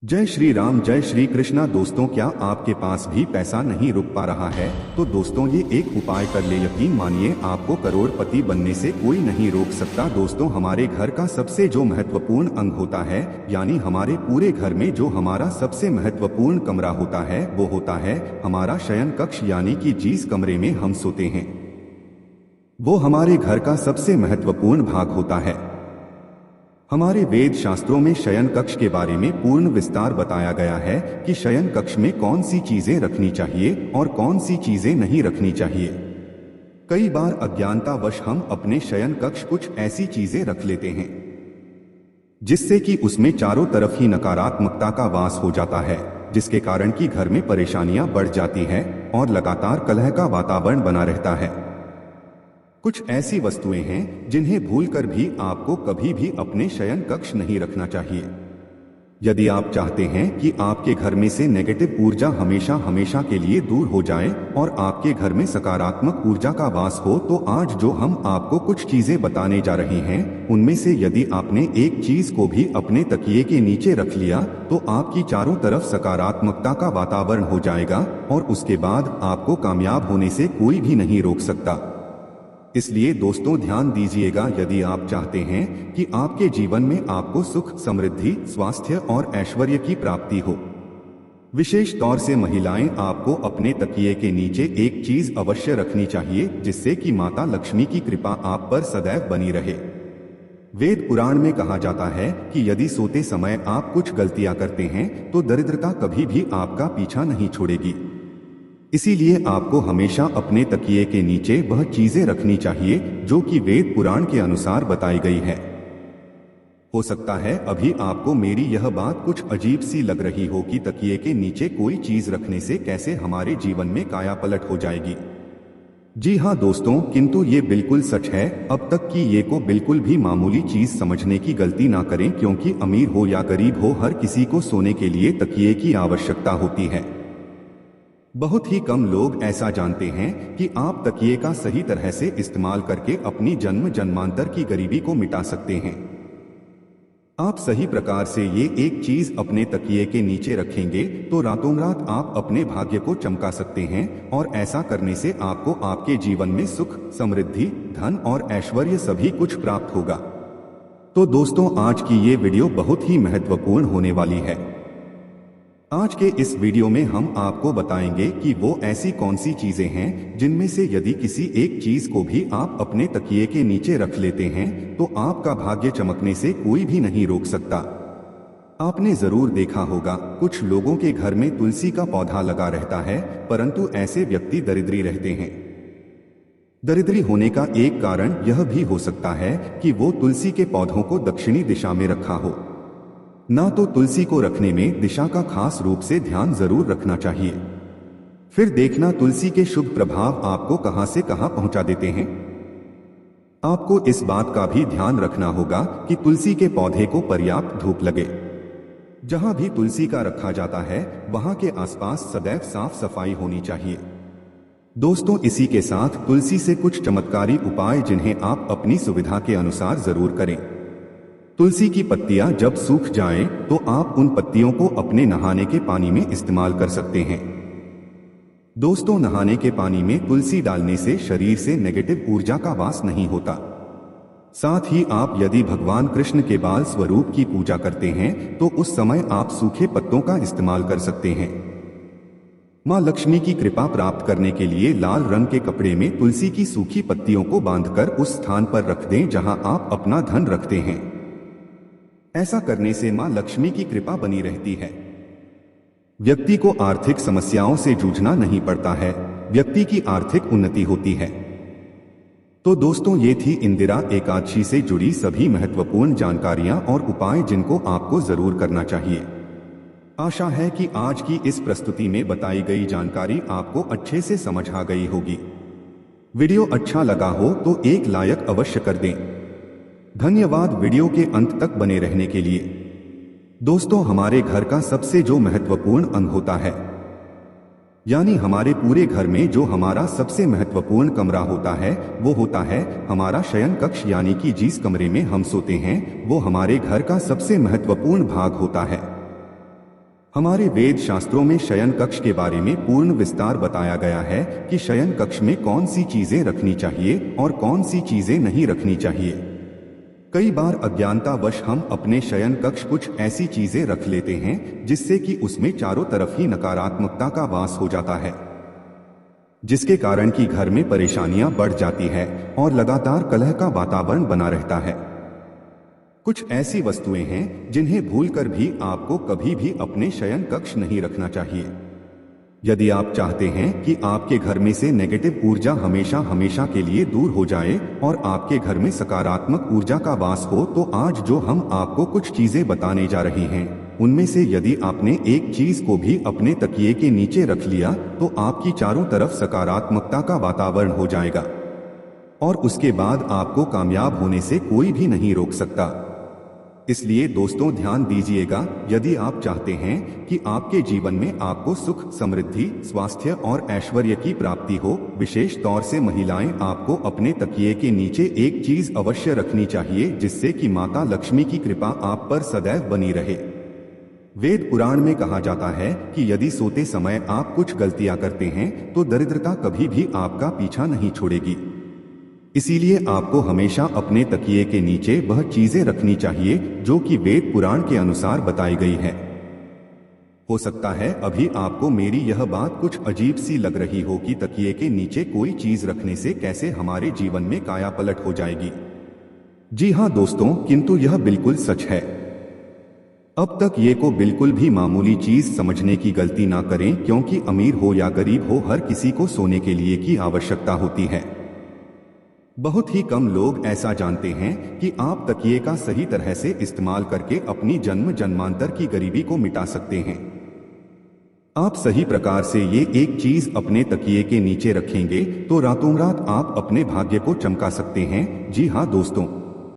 जय श्री राम, जय श्री कृष्णा। दोस्तों, क्या आपके पास भी पैसा नहीं रुक पा रहा है? तो दोस्तों, ये एक उपाय कर ले, यकीन मानिए आपको करोड़पति बनने से कोई नहीं रोक सकता। दोस्तों, हमारे घर का सबसे जो महत्वपूर्ण अंग होता है, यानी हमारे पूरे घर में जो हमारा सबसे महत्वपूर्ण कमरा होता है, वो होता है हमारा शयन कक्ष, यानी कि जिस कमरे में हम सोते हैं, वो हमारे घर का सबसे महत्वपूर्ण भाग होता है। हमारे वेद शास्त्रों में शयन कक्ष के बारे में पूर्ण विस्तार बताया गया है कि शयन कक्ष में कौन सी चीजें रखनी चाहिए और कौन सी चीजें नहीं रखनी चाहिए। कई बार अज्ञानतावश हम अपने शयन कक्ष कुछ ऐसी चीजें रख लेते हैं जिससे कि उसमें चारों तरफ ही नकारात्मकता का वास हो जाता है, जिसके कारण कि घर में परेशानियां बढ़ जाती हैं और लगातार कलह का वातावरण बना रहता है। कुछ ऐसी वस्तुएं हैं जिन्हें भूलकर भी आपको कभी भी अपने शयन कक्ष नहीं रखना चाहिए। यदि आप चाहते हैं कि आपके घर में से नेगेटिव ऊर्जा हमेशा हमेशा के लिए दूर हो जाए और आपके घर में सकारात्मक ऊर्जा का वास हो, तो आज जो हम आपको कुछ चीजें बताने जा रहे हैं, उनमें से यदि आपने एक चीज को भी अपने तकिए के नीचे रख लिया तो आपकी चारों तरफ सकारात्मकता का वातावरण हो जाएगा और उसके बाद आपको कामयाब होने से कोई भी नहीं रोक सकता। इसलिए दोस्तों, ध्यान दीजिएगा, यदि आप चाहते हैं कि आपके जीवन में आपको सुख, समृद्धि, स्वास्थ्य और ऐश्वर्य की प्राप्ति हो, विशेष तौर से महिलाएं, आपको अपने तकिए के नीचे एक चीज अवश्य रखनी चाहिए जिससे कि माता लक्ष्मी की कृपा आप पर सदैव बनी रहे। वेद पुराण में कहा जाता है कि यदि सोते समय आप कुछ गलतियां करते हैं तो दरिद्रता कभी भी आपका पीछा नहीं छोड़ेगी। इसीलिए आपको हमेशा अपने तकिए के नीचे वह चीजें रखनी चाहिए जो कि वेद पुराण के अनुसार बताई गई है। हो सकता है अभी आपको मेरी यह बात कुछ अजीब सी लग रही हो कि तकिए के नीचे कोई चीज रखने से कैसे हमारे जीवन में कायापलट हो जाएगी। जी हाँ दोस्तों, किंतु ये बिल्कुल सच है। अब तक कि ये को बिल्कुल भी मामूली चीज समझने की गलती ना करें, क्योंकि अमीर हो या गरीब हो, हर किसी को सोने के लिए तकिए की आवश्यकता होती है। बहुत ही कम लोग ऐसा जानते हैं कि आप तकिए का सही तरह से इस्तेमाल करके अपनी जन्म जन्मांतर की गरीबी को मिटा सकते हैं। आप सही प्रकार से ये एक चीज अपने तकिए के नीचे रखेंगे तो रातों रात आप अपने भाग्य को चमका सकते हैं और ऐसा करने से आपको आपके जीवन में सुख, समृद्धि, धन और ऐश्वर्य सभी कुछ प्राप्त होगा। तो दोस्तों, आज की ये वीडियो बहुत ही महत्वपूर्ण होने वाली है। आज के इस वीडियो में हम आपको बताएंगे कि वो ऐसी कौन सी चीजें हैं जिनमें से यदि किसी एक चीज को भी आप अपने तकिए के नीचे रख लेते हैं तो आपका भाग्य चमकने से कोई भी नहीं रोक सकता। आपने जरूर देखा होगा, कुछ लोगों के घर में तुलसी का पौधा लगा रहता है, परंतु ऐसे व्यक्ति दरिद्री रहते हैं। दरिद्री होने का एक कारण यह भी हो सकता है कि वो तुलसी के पौधों को दक्षिणी दिशा में रखा हो। ना तो तुलसी को रखने में दिशा का खास रूप से ध्यान जरूर रखना चाहिए। फिर देखना तुलसी के शुभ प्रभाव आपको कहां से कहां पहुंचा देते हैं। आपको इस बात का भी ध्यान रखना होगा कि तुलसी के पौधे को पर्याप्त धूप लगे। जहां भी तुलसी का रखा जाता है वहां के आसपास सदैव साफ सफाई होनी चाहिए। दोस्तों, इसी के साथ तुलसी से कुछ चमत्कारी उपाय जिन्हें आप अपनी सुविधा के अनुसार जरूर करें। तुलसी की पत्तियां जब सूख जाएं, तो आप उन पत्तियों को अपने नहाने के पानी में इस्तेमाल कर सकते हैं। दोस्तों, नहाने के पानी में तुलसी डालने से शरीर से नेगेटिव ऊर्जा का वास नहीं होता। साथ ही आप यदि भगवान कृष्ण के बाल स्वरूप की पूजा करते हैं तो उस समय आप सूखे पत्तों का इस्तेमाल कर सकते हैं। मां लक्ष्मी की कृपा प्राप्त करने के लिए लाल रंग के कपड़े में तुलसी की सूखी पत्तियों को बांधकर उस स्थान पर रख दें जहां आप अपना धन रखते हैं। ऐसा करने से मां लक्ष्मी की कृपा बनी रहती है। व्यक्ति को आर्थिक समस्याओं से जूझना नहीं पड़ता है, व्यक्ति की आर्थिक उन्नति होती है। तो दोस्तों, ये थी इंदिरा एकादशी से जुड़ी सभी महत्वपूर्ण जानकारियां और उपाय जिनको आपको जरूर करना चाहिए। आशा है कि आज की इस प्रस्तुति में बताई गई जानकारी आपको अच्छे से समझ आ गई होगी। वीडियो अच्छा लगा हो तो एक लाइक अवश्य कर दें। धन्यवाद वीडियो के अंत तक बने रहने के लिए। दोस्तों, हमारे घर का सबसे जो महत्वपूर्ण अंग होता है, यानी हमारे पूरे घर में जो हमारा सबसे महत्वपूर्ण कमरा होता है, वो होता है हमारा शयन कक्ष, यानी कि जिस कमरे में हम सोते हैं वो हमारे घर का सबसे महत्वपूर्ण भाग होता है। हमारे वेद शास्त्रों में शयन कक्ष के बारे में पूर्ण विस्तार बताया गया है कि शयन कक्ष में कौन सी चीजें रखनी चाहिए और कौन सी चीजें नहीं रखनी चाहिए। कई बार अज्ञानतावश हम अपने शयन कक्ष कुछ ऐसी चीजें रख लेते हैं जिससे कि उसमें चारों तरफ ही नकारात्मकता का वास हो जाता है, जिसके कारण कि घर में परेशानियां बढ़ जाती है और लगातार कलह का वातावरण बना रहता है। कुछ ऐसी वस्तुएं हैं जिन्हें भूलकर भी आपको कभी भी अपने शयन कक्ष नहीं रखना चाहिए। यदि आप चाहते हैं कि आपके घर में से नेगेटिव ऊर्जा हमेशा हमेशा के लिए दूर हो जाए और आपके घर में सकारात्मक ऊर्जा का वास हो, तो आज जो हम आपको कुछ चीजें बताने जा रहे हैं उनमें से यदि आपने एक चीज को भी अपने तकिए के नीचे रख लिया तो आपकी चारों तरफ सकारात्मकता का वातावरण हो जाएगा और उसके बाद आपको कामयाब होने से कोई भी नहीं रोक सकता। इसलिए दोस्तों ध्यान दीजिएगा, यदि आप चाहते हैं कि आपके जीवन में आपको सुख, समृद्धि, स्वास्थ्य और ऐश्वर्य की प्राप्ति हो, विशेष तौर से महिलाएं, आपको अपने तकिए के नीचे एक चीज अवश्य रखनी चाहिए जिससे कि माता लक्ष्मी की कृपा आप पर सदैव बनी रहे। वेद पुराण में कहा जाता है कि यदि सोते समय आप कुछ गलतियां करते हैं तो दरिद्रता कभी भी आपका पीछा नहीं छोड़ेगी। इसीलिए आपको हमेशा अपने तकिए के नीचे वह चीजें रखनी चाहिए जो कि वेद पुराण के अनुसार बताई गई है। हो सकता है अभी आपको मेरी यह बात कुछ अजीब सी लग रही हो कि तकिए के नीचे कोई चीज रखने से कैसे हमारे जीवन में काया पलट हो जाएगी। जी हाँ दोस्तों, किंतु यह बिल्कुल सच है। अब तक ये को बिल्कुल भी मामूली चीज समझने की गलती ना करें, क्योंकि अमीर हो या गरीब हो, हर किसी को सोने के लिए की आवश्यकता होती है। बहुत ही कम लोग ऐसा जानते हैं कि आप तकिए का सही तरह से इस्तेमाल करके अपनी जन्म जन्मांतर की गरीबी को मिटा सकते हैं। आप सही प्रकार से ये एक चीज अपने तकिए के नीचे रखेंगे तो रातों रात आप अपने भाग्य को चमका सकते हैं। जी हाँ दोस्तों।